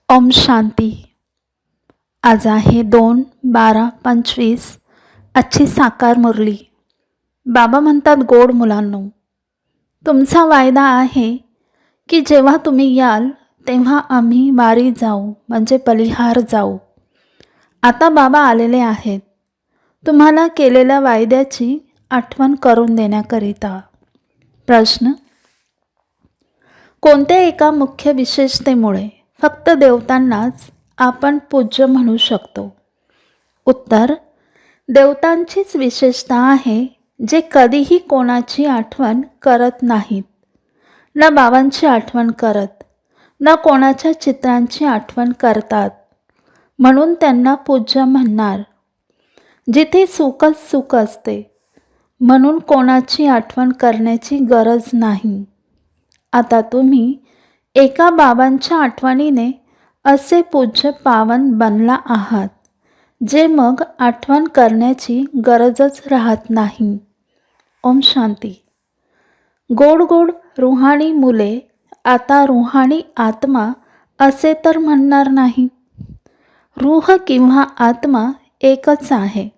ओम शांती. आज आहे 2/12/25. आजची साकार मुरली. बाबा म्हणतात, गोड मुलांनो, तुमचा वायदा आहे की जेव्हा तुम्ही याल तेव्हा आम्ही वारी जाऊ, म्हणजे बलिहार जाऊ. आता बाबा आलेले आहेत तुम्हाला केलेल्या वायद्याची आठवण करून देण्याकरिता. प्रश्न: कोणत्या एका मुख्य विशेषतेमुळे फक्त देवतांनाच आपण पूज्य म्हणू शकतो? उत्तर: देवतांचीच विशेषता आहे जे कधीही कोणाची आठवण करत नाहीत, न बाबांची आठवण करत, न कोणाच्या चित्रांची आठवण करतात, म्हणून त्यांना पूज्य म्हणणार. जिथे सुखच सुख असते, म्हणून कोणाची आठवण करण्याची गरज नाही. आता तुम्ही एका बाबांच्या आठवणीने असे पूज्य पावन बनला आहात, जे मग आठवण करण्याची गरजच राहत नाही. ओम शांती. गोड गोड रुहाणी मुले आता रुहाणी आत्मा असे तर म्हणणार नाही. रूह किंवा आत्मा एकच आहे.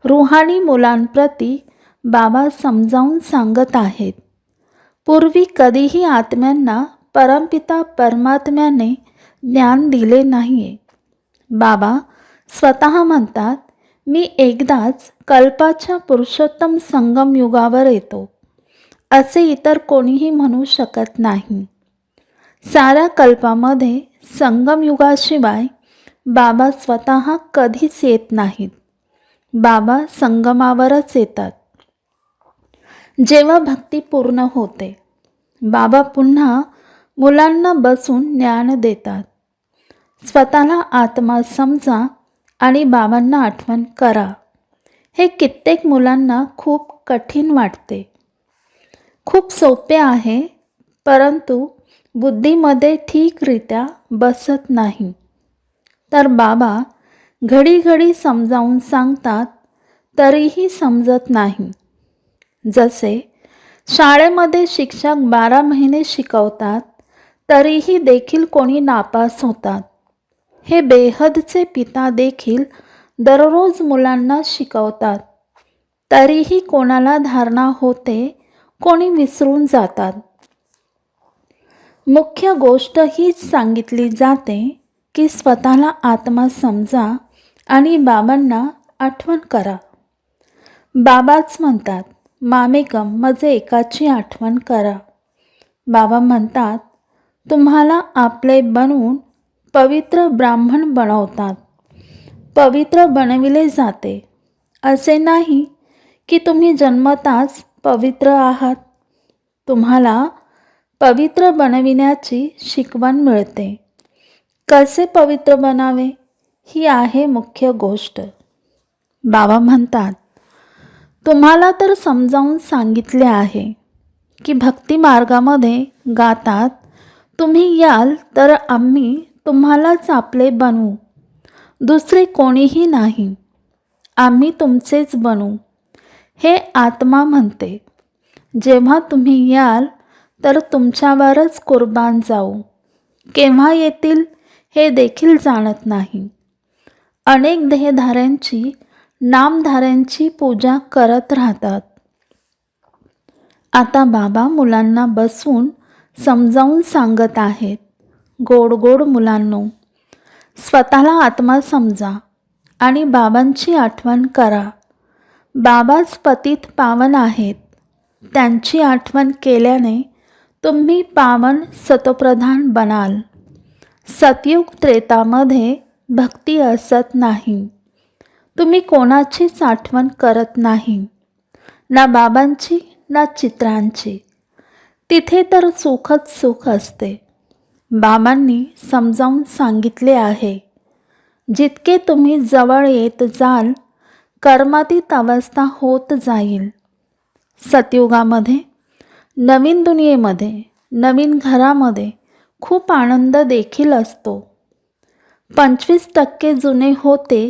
रुहाणी मुलांप्रती बाबा समजावून सांगत आहेत. पूर्वी कधीही आत्म्यांना परमपिता परमात्म्याने ज्ञान दिले नाहीये. बाबा स्वतः म्हणतात, मी एकदाच कल्पाच्या पुरुषोत्तम संगम युगावर येतो, असे इतर कोणीही म्हणू शकत नाही. साऱ्या कल्पामध्ये संगम युगाशिवाय बाबा स्वतः कधीच येत नाहीत. बाबा संगमावरच येतात. जेव्हा भक्ती पूर्ण होते, बाबा पुन्हा मुलांना बसून ज्ञान देतात. स्वतःला आत्मा समजा आणि बाबांना आठवण करा. हे कित्येक मुलांना खूप कठीण वाटते. खूप सोपे आहे, परंतु बुद्धीमध्ये ठीकरित्या बसत नाही. तर बाबा घडी घडी समजावून सांगतात, तरीही समजत नाही. जसे शाळेमध्ये शिक्षक 12 महिने शिकवतात, तरीही देखील कोणी नापास होतात. हे बेहदचे पिता देखील दररोज मुलांना शिकवतात, तरीही कोणाला धारणा होते, कोणी विसरून जातात. मुख्य गोष्ट हीच सांगितली जाते की स्वतःला आत्मा समजा आणि बाबांना आठवण करा. बाबाच म्हणतात, मामेकम म्हणजे एकाची आठवण करा. बाबा म्हणतात, तुम्हाला आपले बनवून पवित्र ब्राह्मण बनवतात. पवित्र बनविले जाते. असे नाही की तुम्ही जन्मताच पवित्र आहात. तुम्हाला पवित्र बनविण्याची शिकवण मिळते. कसे पवित्र बनावे ही आहे मुख्य गोष्ट. बाबा म्हणतात, तुम्हाला तर समजावून सांगितले आहे की भक्ती मार्गामध्ये गातात, तुम्ही याल तर आम्ही तुम्हालाच आपले बनवू, दुसरे कोणीही नाही. आम्ही तुमचेच बनू. हे आत्मा म्हणते. जेव्हा तुम्ही याल तर तुमच्यावरच कुर्बान जाऊ. केव्हा येतील हे देखील जाणत नाही. अनेक देहधाऱ्यांची नामधाऱ्यांची पूजा करत राहतात. आता बाबा मुलांना बसवून समजावून सांगत आहेत, गोड गोड मुलांनो, स्वतःला आत्मा समजा आणि बाबांची आठवण करा. बाबाच पतित पावन आहेत. त्यांची आठवण केल्याने तुम्ही पावन सतोप्रधान बनाल. सतयुग त्रेतामध्ये भक्ती असत नाही. तुम्ही कोणाचीच आठवण करत नाही, ना बाबांची ना चित्रांची. तिथे तर सुखच सुख असते. बाबांनी समजावून सांगितले आहे, जितके तुम्ही जवळ येत जाल, कर्मातीत अवस्था होत जाईल. सतयुगामध्ये, नवीन दुनियेमध्ये, नवीन घरामध्ये खूप आनंद देखील असतो. 25% जुने होते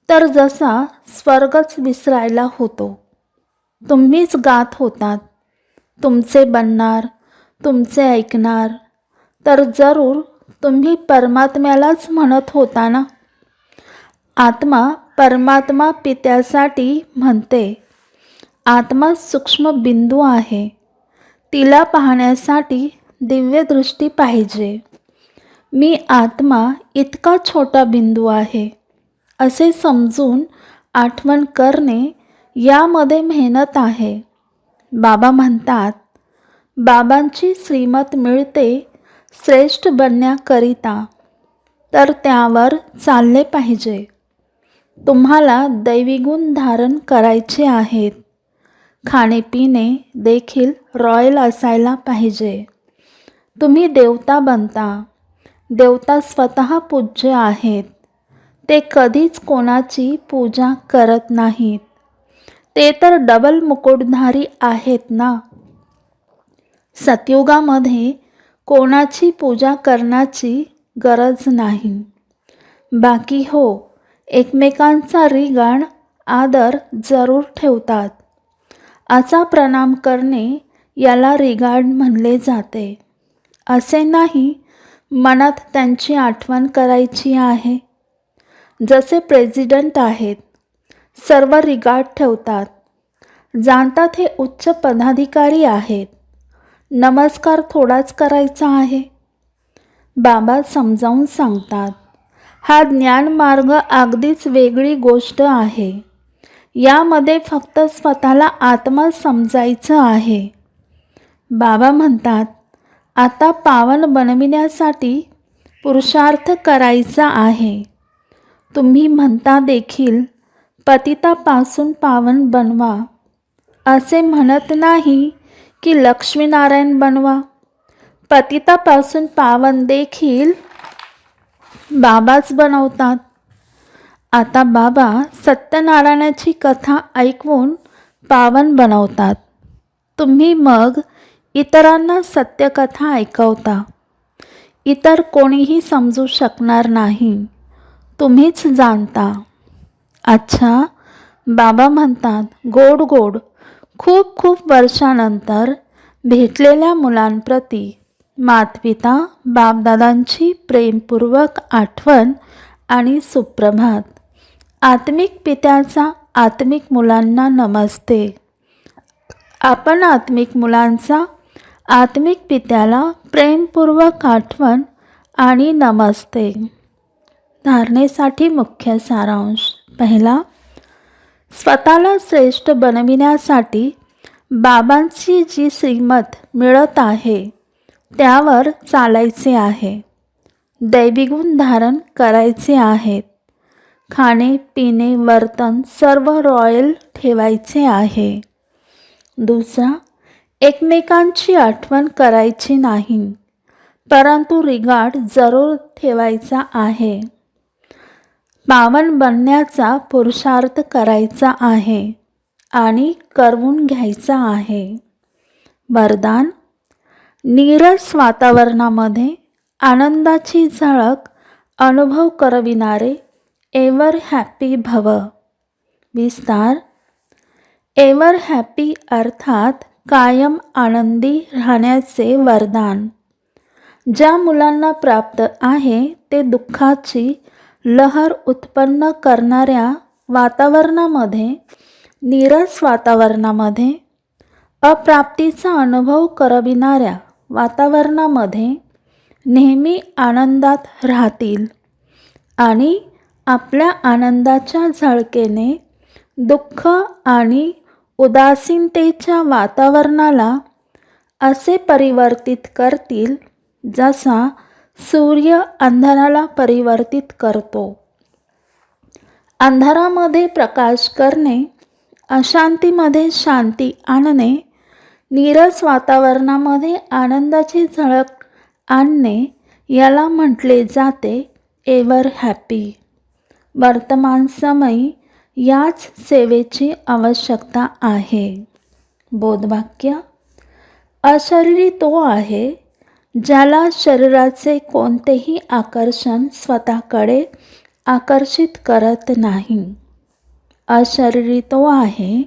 तर जसा स्वर्गच विसरायला होतो. तुम्हीच गात होतात, तुमचे बनणार, तुमचे ऐकणार, तर जरूर तुम्ही परमात्म्यालाच म्हणत होता ना. आत्मा परमात्मा पित्यासाठी म्हणते. आत्मा सूक्ष्म बिंदू आहे. तिला पाहण्यासाठी दिव्य दृष्टी पाहिजे. मी आत्मा इतका छोटा बिंदू आहे असे समजून आठवण करणे यामध्ये मेहनत आहे. बाबा म्हणतात, बाबांची श्रीमत मिळते श्रेष्ठ बनण्याकरिता, तर त्यावर चालले पाहिजे. तुम्हाला दैवी गुण धारण करायचे आहेत. खाणेपिणे देखील रॉयल असायला पाहिजे. तुम्ही देवता बनता. देवता स्वतः पूज्य आहेत. ते कधीच कोणाची पूजा करत नाहीत. ते तर डबल मुकुटधारी आहेत ना. सतयुगामध्ये कोणाची पूजा करण्याची गरज नाही. बाकी हो, एकमेकांचा रिगाण आदर जरूर ठेवतात. असा प्रणाम करणे याला रिगार्ड म्हणले जाते. असे नाही मनात त्यांची आठवण करायची आहे. जसे प्रेसिडेंट आहेत, सर्व रिगार्ड ठेवतात. जाणतात हे उच्च पदाधिकारी आहेत. नमस्कार थोडाच करायचा आहे. बाबा समजावून सांगतात, हा ज्ञानमार्ग अगदीच वेगळी गोष्ट आहे. यामध्ये फक्त स्वतःला आत्मा समजायचं आहे. बाबा म्हणतात, आता पावन बनविण्यासाठी पुरुषार्थ करायचा आहे. तुम्ही म्हणता देखील पतितापासून पावन बनवा. असे म्हणत नाही की लक्ष्मीनारायण बनवा. पतितापासून पावन देखील बाबाच बनवतात. आता बाबा सत्यनारायणाची कथा ऐकवून पावन बनवतात. तुम्ही मग इतरांना सत्यकथा ऐकवता. इतर कोणीही समजू शकणार नाही. तुम्हीच जाणता. अच्छा, बाबा म्हणतात, गोड गोड खूप खूप वर्षानंतर भेटलेल्या मुलांप्रती मातपिता बापदादांची प्रेमपूर्वक आठवण आणि सुप्रभात. आत्मिक पित्याचा आत्मिक मुलांना नमस्ते. आपण आत्मिक मुलांचा आत्मिक पित्याला प्रेमपूर्वक आठवण आणि नमस्ते. धारणेसाठी मुख्य सारांश. पहिला, स्वतःला श्रेष्ठ बनविण्यासाठी बाबांची जी श्रीमत मिळत आहे त्यावर चालायचे आहे. दैवीगुण धारण करायचे आहेत. खाणे पिणे वर्तन सर्व रॉयल ठेवायचे आहे. दुसरा, एकमेकांची आठवण करायची नाही, परंतु रिगार्ड जरूर ठेवायचा आहे. पावन बनण्याचा पुरुषार्थ करायचा आहे आणि करवून घ्यायचा आहे. वरदान, नीरस वातावरणामध्ये आनंदाची झळक अनुभव करविणारे एव्हर हॅपी भव. विस्तार, एव्हर हॅपी अर्थात कायम आनंदी राहण्याचे वरदान. ज्या मुलांना प्राप्त आहे ते दुःखाची लहर उत्पन्न करणाऱ्या वातावरणामध्ये, नीरस वातावरणामध्ये, अप्राप्तीचा अनुभव करविणाऱ्या वातावरणामध्ये नेहमी आनंदात राहतील आणि आपल्या आनंदाच्या झळकेने दुःख आणि उदासीनतेच्या वातावरणाला असे परिवर्तित करतील जसा सूर्य अंधाराला परिवर्तित करतो. अंधारामध्ये प्रकाश करणे, अशांतीमध्ये शांती आणणे, नीरस वातावरणामध्ये आनंदाची झळक आणणे याला म्हटले जाते एव्हर हॅपी. वर्तमान समयी याच सेवेची आवश्यकता आहे. बोधवाक्य, अशरीरी तो आहे ज्याला शरीराचे कोणतेही आकर्षण स्वतःकडे आकर्षित करत नाही. अशरीरी तो आहे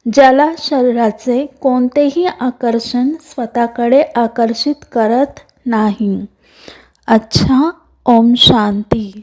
ज्याला शरीराचे कोणतेही आकर्षण स्वतःकडे आकर्षित करत नाही. अच्छा. ओम शांती.